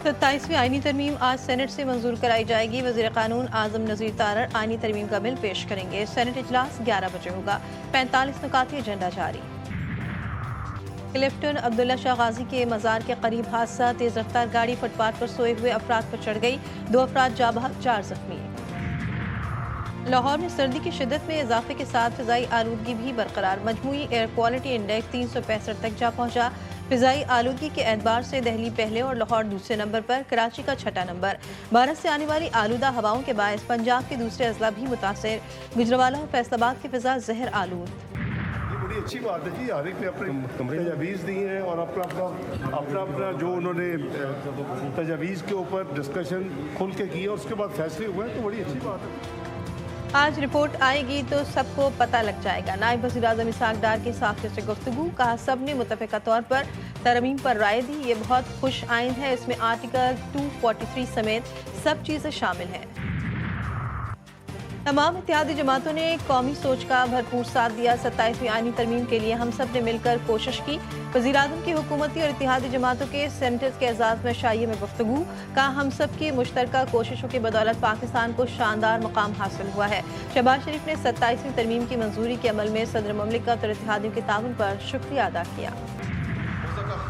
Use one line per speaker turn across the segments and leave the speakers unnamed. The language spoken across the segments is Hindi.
27वीं आईनी तरमीम आज सेनेट से मंजूर कराई जाएगी। वज़ीर कानून आजम नज़ीर तारड़ आईनी तरमीम का बिल पेश करेंगे। सेनेट इजलास 11 बजे होगा। 45 नुकाती एजेंडा जारी। क्लिफ्टन अब्दुल्ला शाह गाजी के मज़ार के करीब हादसा। तेज रफ्तार गाड़ी फुटपाथ पर सोए हुए अफराद पर चढ़ गई। 2 अफराद जाँ बहक, 4 जख्मी। लाहौर में सर्दी की शिद्दत में इजाफे के साथ फिजाई आलूदगी भी बरकरार। मजमूई एयर क्वालिटी इंडेक्स 365 तक जा पहुंचा। फिजाई आलूदगी के एतबार से दिल्ली पहले और लाहौर दूसरे नंबर पर, कराची का छठा नंबर। भारत से आने वाली आलूदा हवाओं के बायस पंजाब के दूसरे अजला भी मुतासर। गुजरावाला और फैसलाबाद की फिजा जहर आलूद।
बड़ी अच्छी बात है जी, हर एक ने अपने तजावीज़ दी हैं और अपना जो उन्होंने तजावीज़ के ऊपर डिस्कशन खुल के की है और उसके बाद फैसले हुए हैं, तो बड़ी अच्छी बात है।
आज रिपोर्ट आएगी तो सबको पता लग जाएगा। नायब वज़ीर आज़म इसहाक डार के साथियों से गुफ्तगू। कहा सब ने मुतफ़िका तौर पर तरमीम पर राय दी। ये बहुत खुश आइन है। इसमें आर्टिकल 243 समेत सब चीज़ें शामिल हैं। तमाम इत्तेहादी जमातों ने कौमी सोच का भरपूर साथ दिया। 27वीं आईनी तरमीम के लिए हम सब ने मिलकर कोशिश की। वज़ीर आज़म की हुकूमती और इत्तेहादी जमातों के सेनेटर्स के एजाज़ में शाइये में गुफ्तगू। कहा हम सब की मुश्तरका कोशिशों की बदौलत पाकिस्तान को शानदार मकाम हासिल हुआ है। शहबाज शरीफ ने 27वीं तरमीम की मंजूरी के अमल में सदर ममलिकत और इत्तेहादियों के ताउन पर शुक्रिया अदा किया।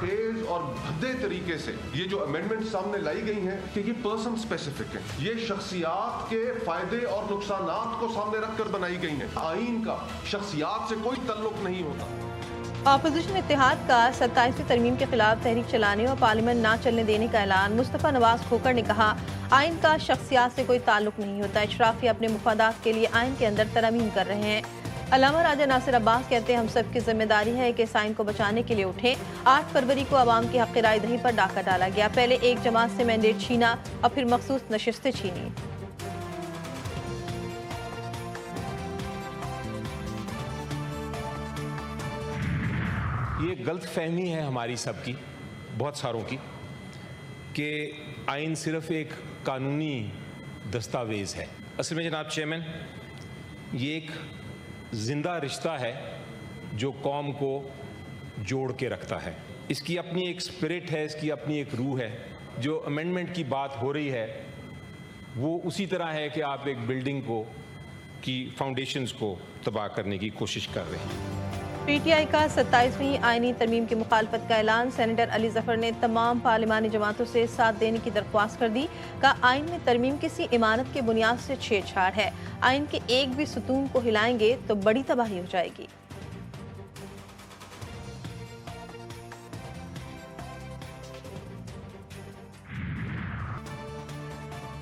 तेज और भद्दे तरीके से ये जो अमेंडमेंट सामने लाई गई हैं कि ये पर्सन स्पेसिफिक है, ये शख्सियात के फायदे और नुकसानात को सामने रखकर बनाई गई हैं। आइन का शख्सियात से कोई तल्लुक नहीं होता।
अपोजिशन इत्तेहाद का 27वीं तरमीम के खिलाफ तहरीक चलाने और पार्लियामेंट ना चलने देने का ऐलान। मुस्तफा नवाज खोखर ने कहा आइन का शख्सियात से कोई ताल्लुक नहीं होता। इशराफी अपने मुफादात के लिए आइन के अंदर तरमीम कर रहे हैं। अल्लामा राजा नासिर अब्बास कहते हैं हम सब की जिम्मेदारी है कि इस आइन को बचाने के लिए उठें। 8 फरवरी को आवाम की हक़ राय दही पर डाका डाला गया। पहले एक जमात से मैंडेट छीना और फिर मखसूस नशिस्तें छीनी।
ये गलत फहमी है हमारी सबकी, बहुत सारों की, कि आइन सिर्फ एक कानूनी दस्तावेज़ है। असल में जनाब चेयरमैन, ये एक जिंदा रिश्ता है जो कौम को जोड़ के रखता है। इसकी अपनी एक स्पिरिट है, इसकी अपनी एक रूह है। जो अमेंडमेंट की बात हो रही है वो उसी तरह है कि आप एक बिल्डिंग को की फाउंडेशंस को तबाह करने की कोशिश कर रहे हैं।
पीटीआई का 27वीं आईनी तरमीम की मुखालफत का ऐलान। सेनेटर अली जफर ने तमाम पार्लिमानी जमातों से साथ देने की दरख्वास्त कर दी। का आइन में तरमीम किसी इमारत के बुनियाद से छेड़छाड़ है। आइन के एक भी सुतून को हिलाएंगे तो बड़ी तबाही हो जाएगी।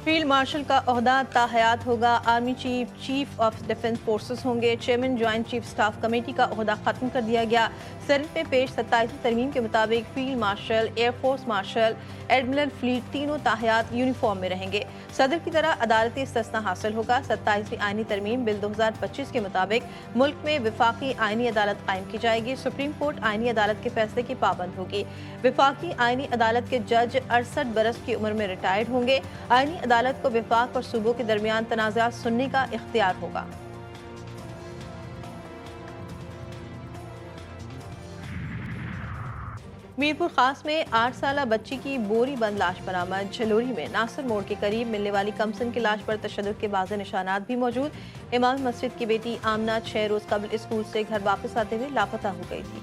फील्ड मार्शल का ओहदा ताहयात होगा। Army chief chief of defence forces होंगे। Chairman joint chief staff committee का ओहदा खत्म कर दिया गया। सेनेट में पेश 27वीं तरमीम के मुताबिक field marshal, air force marshal, admiral fleet तीनों ताहयात यूनिफॉर्म में रहेंगे। सदर की तरह अदालती इस्तिस्ना हासिल होगा। 27वीं आईनी तरमीम बिल 2025 के मुताबिक मुल्क में विफाकी आईनी अदालत कायम की जाएगी। सुप्रीम कोर्ट आईनी अदालत के फैसले की पाबंद होगी। विफाकी आईनी अदालत के जज 68 बरस की उम्र में रिटायर्ड होंगे। आईनी अदालत को विफाक और सूबों के दरमियान तनाज़ात सुनने का इख्तियार होगा। मीरपुर खास में 8 साला बच्ची की बोरी बंद लाश बरामद। झलोरी में नासिर मोड़ के करीब मिलने वाली कमसन की लाश पर तशद्दुद के वाज़े निशानात भी मौजूद। इमाम मस्जिद की बेटी आमना 6 रोज कबल स्कूल से घर वापस आते हुए लापता हो गई थी।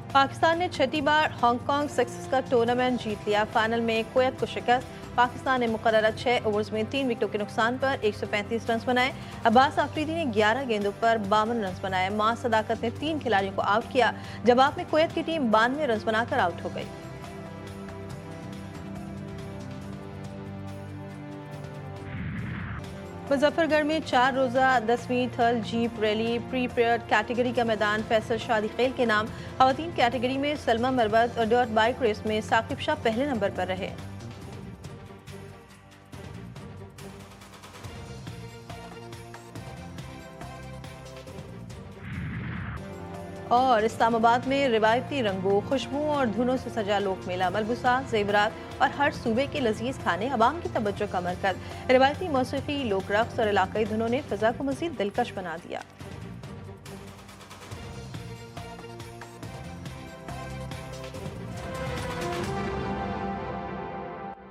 पाकिस्तान ने छठी बार हांगकांग सिक्सेस का टूर्नामेंट जीत लिया। फाइनल में कुवैत को शिकस्त। पाकिस्तान ने मुकर्ररा 6 ओवर्स में 3 विकेटों के नुकसान पर 135 रन बनाए। अब्बास आफरीदी ने 11 गेंदों पर 52 रन बनाए। मां सदाकत ने 3 खिलाड़ियों को आउट किया। जवाब में कुवैत की टीम 92 रन बनाकर आउट हो गई। मुजफ्फरगढ़ में 4 रोजा 10वीं थल jeep rally pre paired category का मैदान फैसल शादी खेल के नाम। खवातीन कैटेगरी में सलमा मरबत और डर्ट बाइक रेस में साकिब शाह पहले नंबर पर रहे। और इस्लामाबाद में रिवायती रंगों, खुशबुओं और धुनों से सजा लोक मेला। मलबूसात, जेवरात और हर सूबे के लजीज खाने अवाम की तवज्जो का मरकज। रिवायती मौसीकी, लोक रक्स और इलाकाई धुनों ने फिजा को मजीद दिलकश बना दिया।